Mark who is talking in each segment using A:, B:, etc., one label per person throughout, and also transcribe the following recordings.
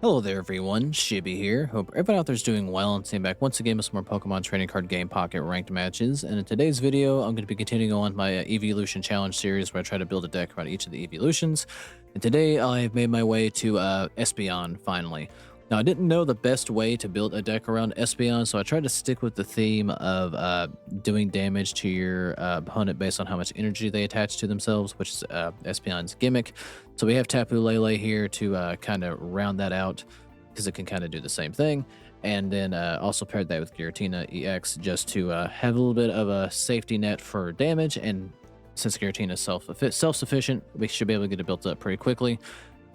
A: Hello there everyone, Shibby here. Hope everyone out there is doing well and staying back once again with some more Pokemon trading card game Pocket ranked matches. And in today's video, I'm going to be continuing on my Eeveelution challenge series where I try to build a deck around each of the Eeveelutions. And today I've made my way to Espeon finally. Now I didn't know the best way to build a deck around Espeon, so I tried to stick with the theme of doing damage to your opponent based on how much energy they attach to themselves, which is Espeon's gimmick. So we have Tapu Lele here to kind of round that out because it can kind of do the same thing. And then also paired that with Giratina EX just to have a little bit of a safety net for damage. And since Giratina is self-sufficient, we should be able to get it built up pretty quickly.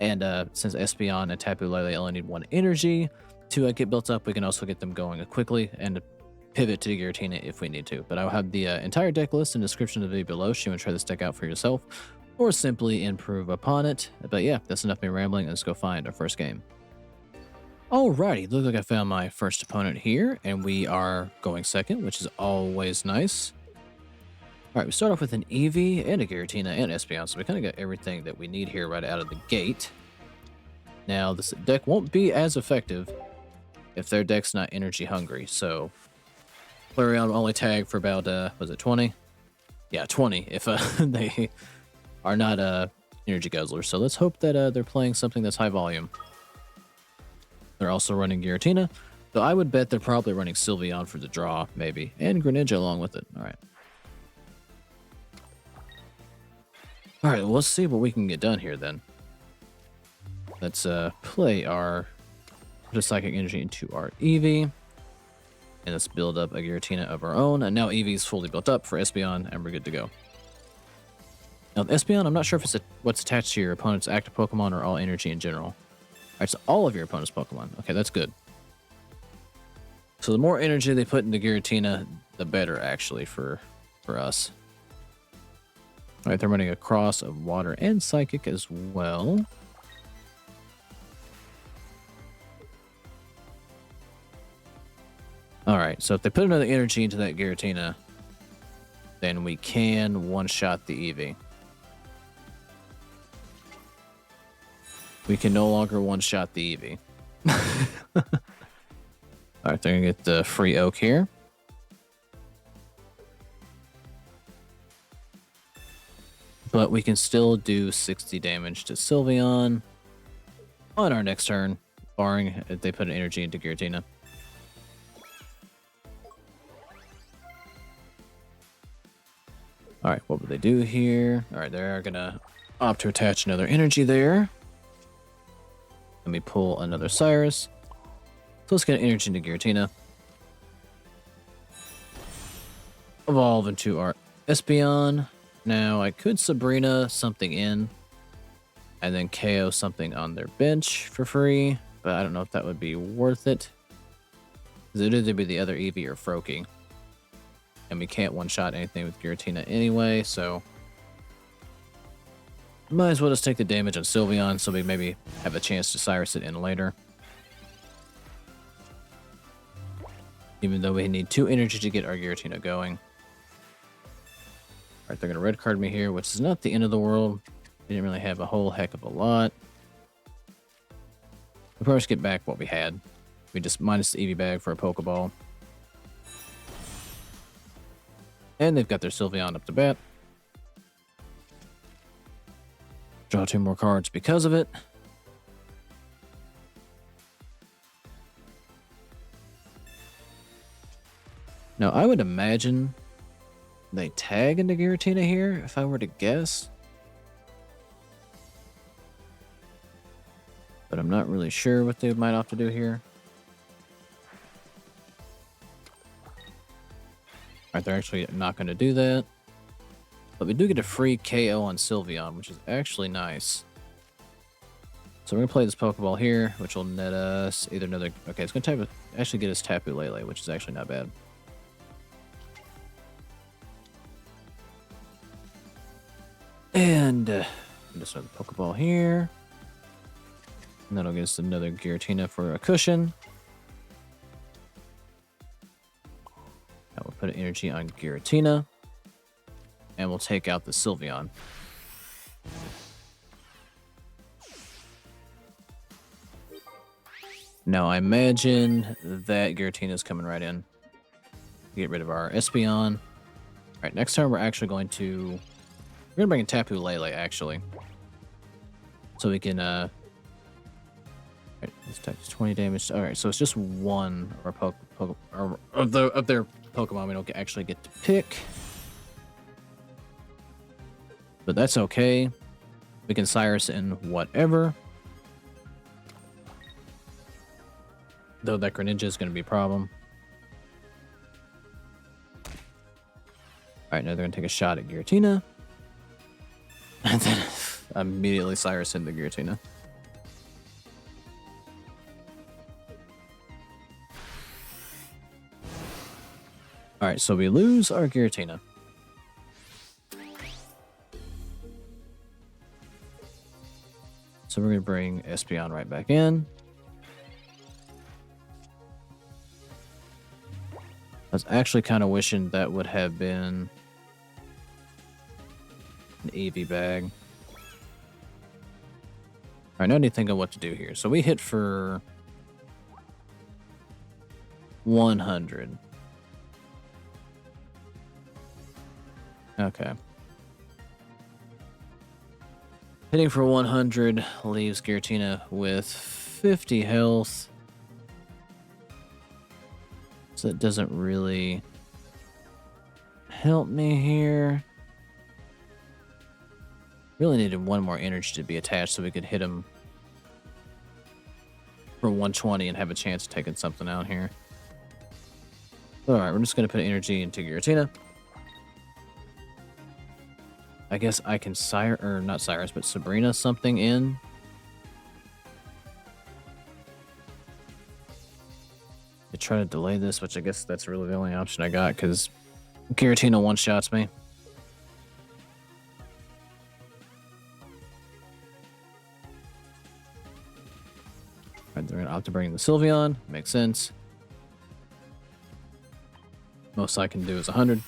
A: And since Espeon and Tapu Lele only need one energy to get built up, we can also get them going quickly and pivot to Giratina if we need to. But I'll have the entire deck list in the description of the video below so you want to try this deck out for yourself or simply improve upon it. But yeah, that's enough of me rambling. Let's go find our first game. Alrighty, looks like I found my first opponent here, and we are going second, which is always nice. Alright, we start off with an Eevee and a Giratina and Espeon, so we kind of got everything that we need here right out of the gate. Now, this deck won't be as effective if their deck's not energy hungry, so Flareon will only tag for about, was it 20? Yeah, 20 if they are not energy guzzlers. So let's hope that they're playing something that's high volume. They're also running Giratina, so I would bet they're probably running Sylveon for the draw, maybe, and Greninja along with it. All right. All right, well, let's see what we can get done here then. Let's play our put a Psychic Energy into our Eevee, and let's build up a Giratina of our own. And now Eevee's fully built up for Espeon, and we're good to go. Now, with Espeon, I'm not sure if it's what's attached to your opponent's active Pokemon or all energy in general. All right, so all of your opponent's Pokemon. Okay, that's good. So the more energy they put into Giratina, the better, actually, for us. All right, they're running a cross of Water and Psychic as well. All right, so if they put another energy into that Giratina, then we can one-shot the Eevee. We can no longer one-shot the Eevee. Alright, they're going to get the free Oak here. But we can still do 60 damage to Sylveon on our next turn, barring if they put an energy into Giratina. Alright, what would they do here? Alright, they're going to opt to attach another energy there. Let me pull another Cyrus. So let's get an energy into Giratina. Evolve into our Espeon. Now, I could Sabrina something in and then KO something on their bench for free, but I don't know if that would be worth it. It'd either be the other Eevee or Froakie. And we can't one-shot anything with Giratina anyway, so might as well just take the damage on Sylveon so we maybe have a chance to Cyrus it in later. Even though we need 2 energy to get our Giratina going. Alright, they're going to red card me here, which is not the end of the world. We didn't really have a whole heck of a lot. We'll probably just get back what we had. We just minus the Eevee bag for a Pokeball. And they've got their Sylveon up to bat. Draw 2 more cards because of it. Now, I would imagine they tag into Giratina here, if I were to guess. But I'm not really sure what they might have to do here. Alright, they're actually not going to do that. But we do get a free KO on Sylveon, which is actually nice. So we're going to play this Pokeball here, which will net us either another... Okay, it's going to actually get us Tapu Lele, which is actually not bad. And just another Pokeball here. And that'll get us another Giratina for a cushion. Now we'll put an energy on Giratina. And we'll take out the Sylveon. Now I imagine that Giratina is coming right in. Get rid of our Espeon. Alright, next time we're actually going to... We're gonna bring in Tapu Lele, actually. So we can, Alright, this attack is 20 damage. Alright, so it's just one of their Pokemon we don't actually get to pick. But that's okay. We can Cyrus in whatever. Though that Greninja is going to be a problem. Alright, now they're going to take a shot at Giratina. And then immediately Cyrus in the Giratina. Alright, so we lose our Giratina. So we're going to bring Espeon right back in. I was actually kind of wishing that would have been an Eevee bag. Alright, now I need to think of what to do here. So we hit for 100. Okay. Hitting for 100 leaves Giratina with 50 health. So it doesn't really help me here. Really needed one more energy to be attached so we could hit him for 120 and have a chance of taking something out here. Alright, we're just going to put energy into Giratina. I guess I can not Cyrus, but Sabrina something in. To try to delay this, which I guess that's really the only option I got, because Giratina one-shots me. Alright, they're going to opt to bring the Sylveon. Makes sense. Most I can do is 100.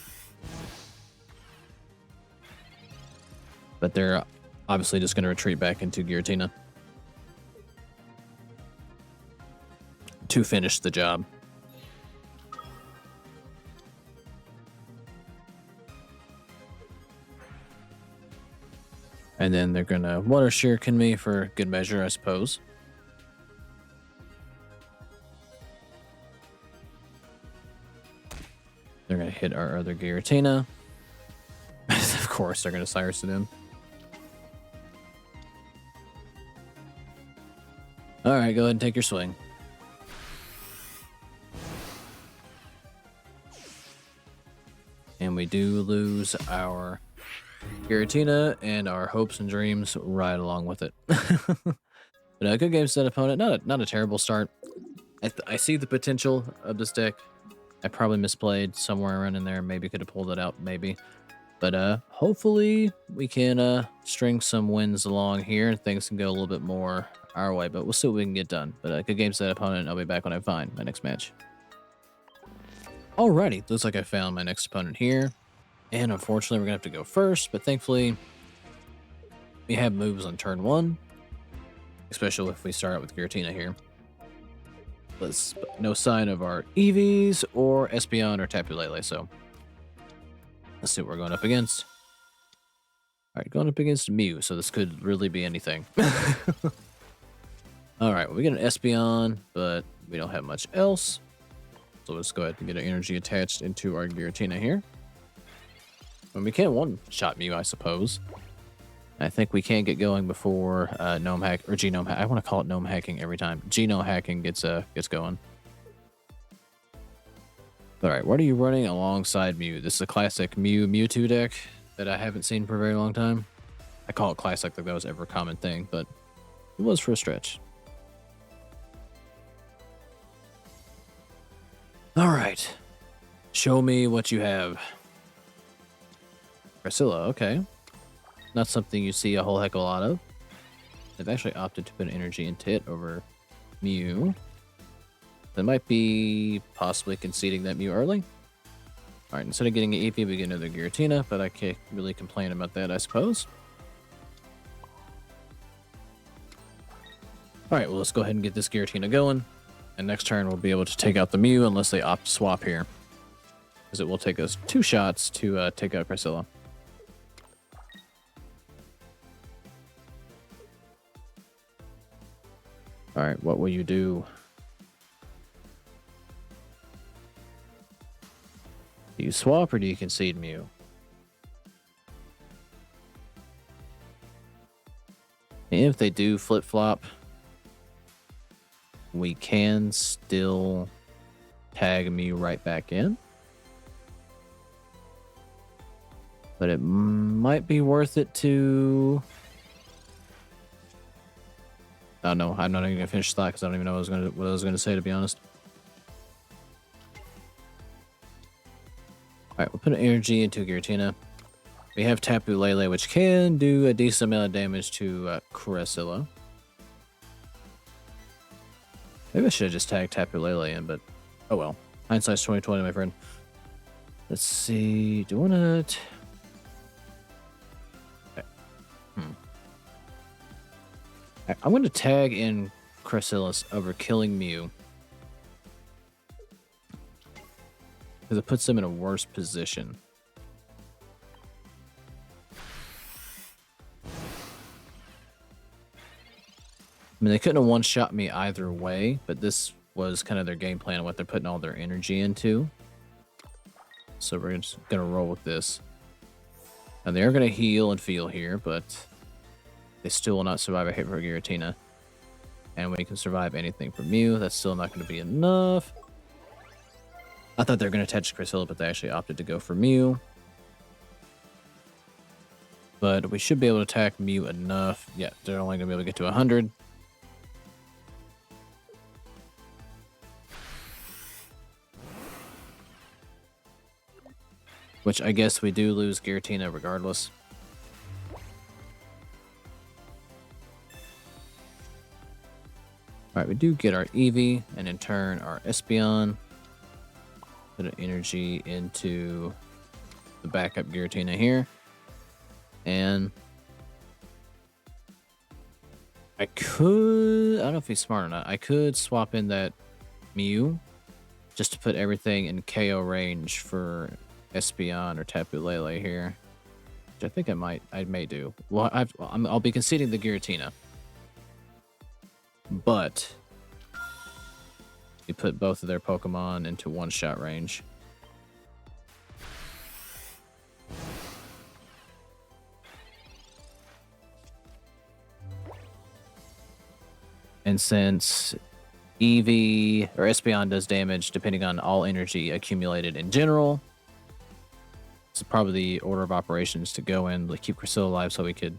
A: But they're obviously just going to retreat back into Giratina to finish the job. And then they're going to Water Shuriken me for good measure, I suppose. They're going to hit our other Giratina. Of course, they're going to Cyrus it in. Alright, go ahead and take your swing. And we do lose our Giratina and our hopes and dreams right along with it. But a good game set opponent. Not a terrible start. I see the potential of this deck. I probably misplayed somewhere around in there. Maybe could have pulled it out, maybe. But hopefully we can string some wins along here and things can go a little bit more our way. But we'll see what we can get done. But a good game set opponent. I'll be back when I find my next match. Alrighty, looks like I found my next opponent here. And unfortunately, we're going to have to go first. But thankfully, we have moves on turn 1. Especially if we start out with Giratina here. No sign of our Eevees or Espeon or Tapu Lele, so let's see what we're going up against. Alright, going up against Mew, so this could really be anything. Alright, well, we get an Espeon, but we don't have much else. So let's go ahead and get our energy attached into our Giratina here. And we can one-shot Mew, I suppose. I think we can get going before Gnome Hack or Genome Hack. I want to call it Gnome Hacking every time. Genome Hacking gets going. All right, what are you running alongside Mew? This is a classic Mewtwo deck that I haven't seen for a very long time. I call it classic like that was ever a common thing, but it was for a stretch. All right, show me what you have. Cresselia, okay. Not something you see a whole heck of a lot of. They've actually opted to put energy into it over Mew. They might be possibly conceding that Mew early. Alright, instead of getting an Eevee, we get another Giratina, but I can't really complain about that, I suppose. Alright, well, let's go ahead and get this Giratina going. And next turn we'll be able to take out the Mew unless they opt to swap here. Because it will take us 2 shots to take out Cresselia. Alright, what will you do? Do you swap or do you concede Mew? If they do flip-flop, we can still tag Mew right back in. But it might be worth it to... Oh no, I'm not even going to finish that because I don't even know what I was gonna say, to be honest. Alright, we'll put an energy into Giratina. We have Tapu Lele, which can do a decent amount of damage to Cresselia. Maybe I should have just tagged Tapu Lele in, but oh well. Hindsight's 2020, my friend. Let's see. Do you want to... I'm going to tag in Cresselia over killing Mew. Because it puts them in a worse position. I mean, they couldn't have one-shot me either way, but this was kind of their game plan, what they're putting all their energy into. So we're just going to roll with this. And they are going to heal and feel here, but they still will not survive a hit for Giratina. And we can survive anything from Mew. That's still not going to be enough. I thought they were going to attach Cresselia, but they actually opted to go for Mew. But we should be able to attack Mew enough. Yeah, they're only going to be able to get to 100. Which I guess we do lose Giratina regardless. Alright, we do get our Eevee, and in turn our Espeon. Put an energy into the backup Giratina here. And I don't know if he's smart or not. I could swap in that Mew just to put everything in KO range for Espeon or Tapu Lele here, which I think I may do. Well, I'll be conceding the Giratina, but you put both of their Pokemon into one-shot range. And since Eevee or Espeon does damage depending on all energy accumulated in general, it's probably the order of operations to go in, like keep Cresselia alive so we could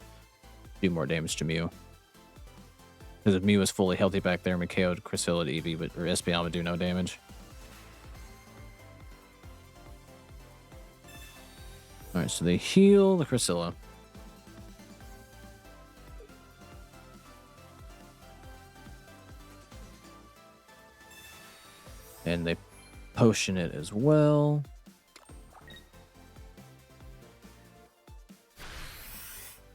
A: do more damage to Mew. Because if Mew was fully healthy back there and we KO'd Cresselia to Eevee, or Espeon would do no damage. Alright, so they heal the Cresselia. And they potion it as well.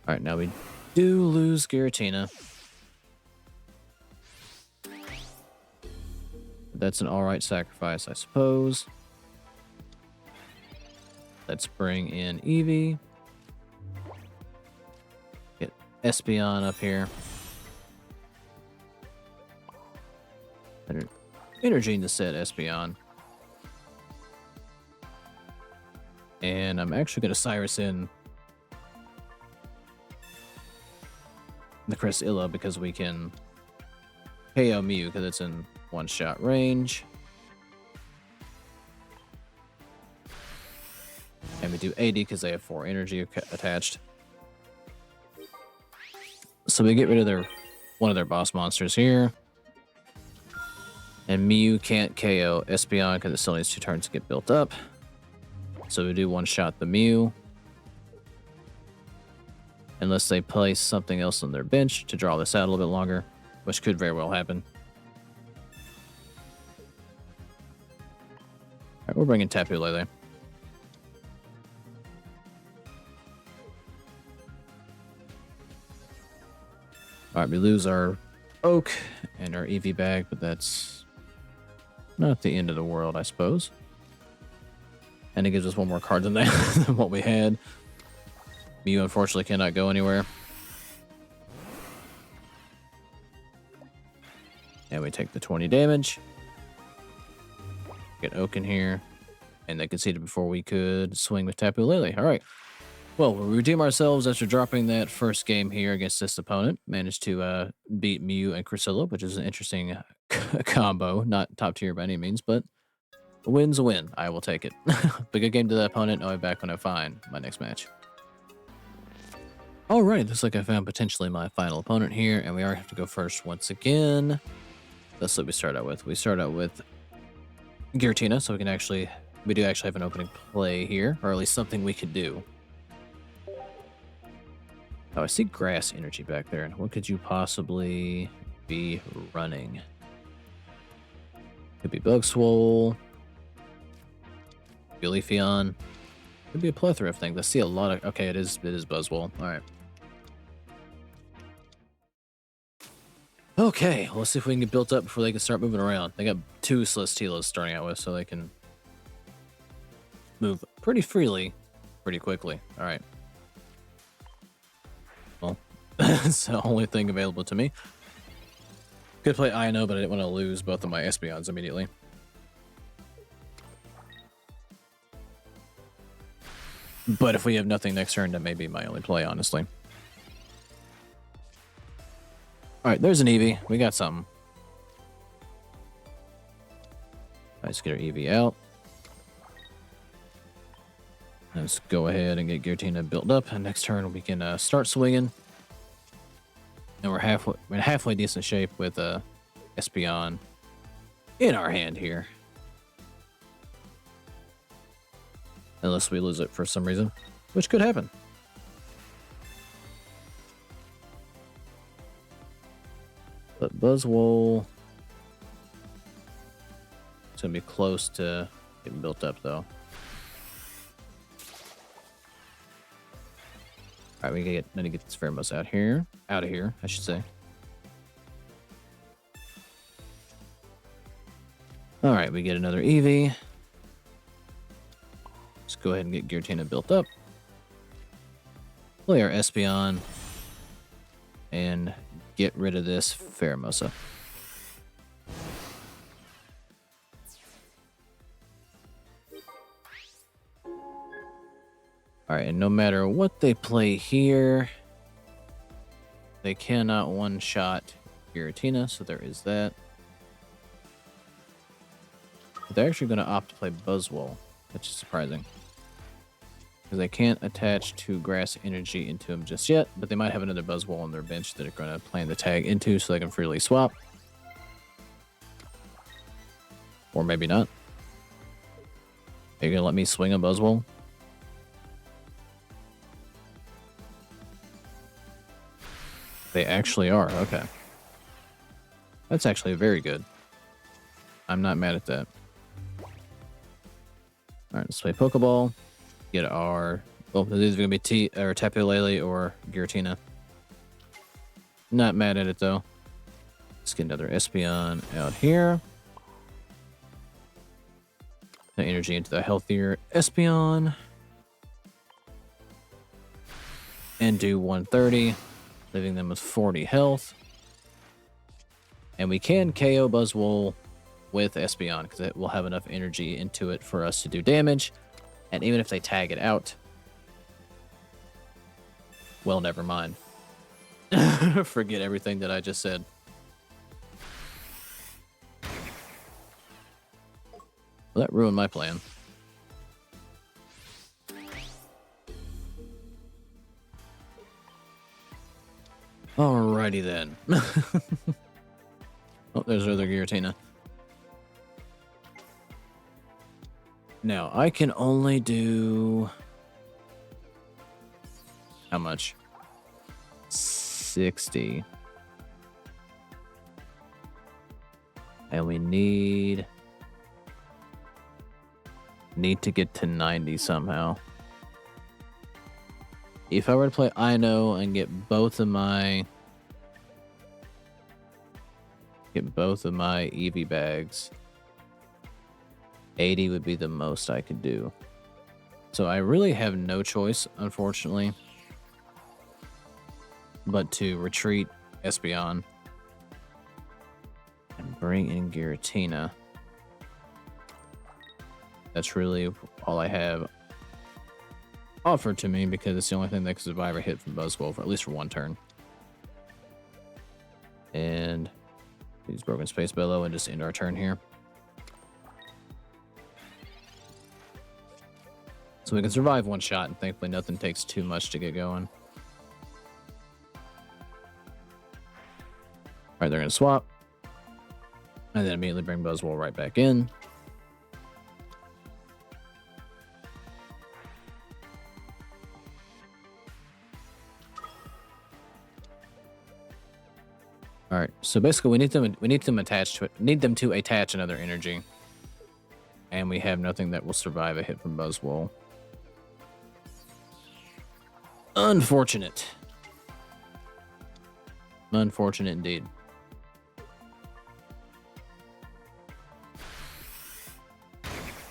A: Alright, now we do lose Giratina. That's an alright sacrifice, I suppose. Let's bring in Eevee. Get Espeon up here. Energy to set Espeon. And I'm actually going to Cyrus in the Cresselia because we can KO Mew because it's in one-shot range. And we do AD because they have 4 energy attached. So we get rid of one of their boss monsters here. And Mew can't KO Espeon because it still needs 2 turns to get built up. So we do one-shot the Mew. Unless they place something else on their bench to draw this out a little bit longer, which could very well happen. Alright, we're bringing Tapu Lele. Alright, we lose our Oak and our Eevee bag, but that's Not the end of the world, I suppose. And it gives us one more card than that than what we had. Mew unfortunately cannot go anywhere. And we take the 20 damage. Get Oak in here. And they conceded before we could swing with Tapu Lele. All right. Well, we redeem ourselves after dropping that first game here against this opponent. Managed to beat Mew and Cresselia, which is an interesting combo. Not top tier by any means, but a win's a win. I will take it. But good game to the opponent. I'll be back when I find my next match. All right. Looks like I found potentially my final opponent here, and we already have to go first once again. That's what we start out with. We start out with Giratina, so we do actually have an opening play here, or at least something we could do. Oh, I see grass energy back there. What could you possibly be running? Could be Buzzwole, Eeveelution. Could be a plethora of things. I see a lot of. Okay, it is Buzzwole. All right. Okay, let's see if we can get built up before they can start moving around. They got 2 Celesteelas starting out with, so they can move pretty freely, pretty quickly. All right. Well, that's the only thing available to me. Could play Ino, but I didn't want to lose both of my Espeons immediately. But if we have nothing next turn, that may be my only play, honestly. All right, there's an Eevee. We got something. Let's get our Eevee out. Let's go ahead and get Giratina built up. And next turn, we can start swinging. And we're in halfway decent shape with Espeon in our hand here. Unless we lose it for some reason, which could happen. But Buzzwole, it's going to be close to getting built up, though. All right, we need to get this Pheromos out of here, I should say. All right, we get another Eevee. Let's go ahead and get Giratina built up. Play our Espeon. And get rid of this Pheromosa. Alright, and no matter what they play here, they cannot one-shot Giratina, so there is that. But they're actually going to opt to play Buzzwole, which is surprising. Because they can't attach 2 grass energy into him just yet, but they might have another Buzzwole on their bench that they're going to plan the tag into so they can freely swap. Or maybe not. Are you going to let me swing a Buzzwole? They actually are, okay. That's actually very good. I'm not mad at that. Alright, let's play Pokeball. Get our... Well, these are going to be Tapu Lele or Giratina. Not mad at it, though. Let's get another Espeon out here. Put energy into the healthier Espeon. And do 130, leaving them with 40 health. And we can KO Buzzwole with Espeon because it will have enough energy into it for us to do damage. And even if they tag it out, well, never mind. Forget everything that I just said. Well, that ruined my plan. Alrighty then. Oh, there's another Giratina. Now, I can only do... How much? 60. And we need to get to 90 somehow. If I were to play Ino and get both of my Eevee bags, 80 would be the most I could do. So I really have no choice, unfortunately, but to retreat Espeon and bring in Giratina. That's really all I have offered to me because it's the only thing that can survive a hit from Buzzwole for at least for one turn. And use Broken Space Bellow and just end our turn here. So we can survive one shot, and thankfully nothing takes too much to get going. Alright, they're going to swap. And then immediately bring Buzzwole right back in. Alright, so basically we need them to attach another energy. And we have nothing that will survive a hit from Buzzwole. Unfortunate. Unfortunate indeed.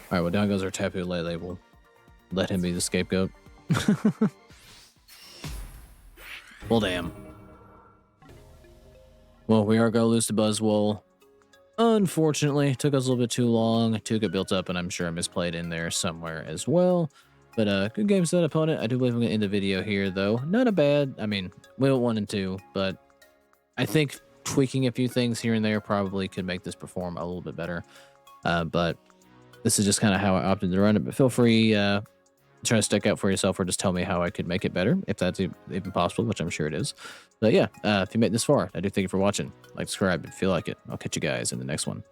A: Alright, well down goes our Tapu Lele. We'll let him be the scapegoat. Well, damn. Well, we are going to lose to Buzzwole. Unfortunately, it took us a little bit too long to get built up, and I'm sure I misplayed in there somewhere as well. But good game set, opponent. I do believe I'm going to end the video here, though. Not a bad, I mean, we went 1 and 2, but I think tweaking a few things here and there probably could make this perform a little bit better. But this is just kind of how I opted to run it. But feel free to try to stick out for yourself or just tell me how I could make it better, if that's even possible, which I'm sure it is. But yeah, if you made it this far, I do thank you for watching. Like, subscribe if you feel like it. I'll catch you guys in the next one.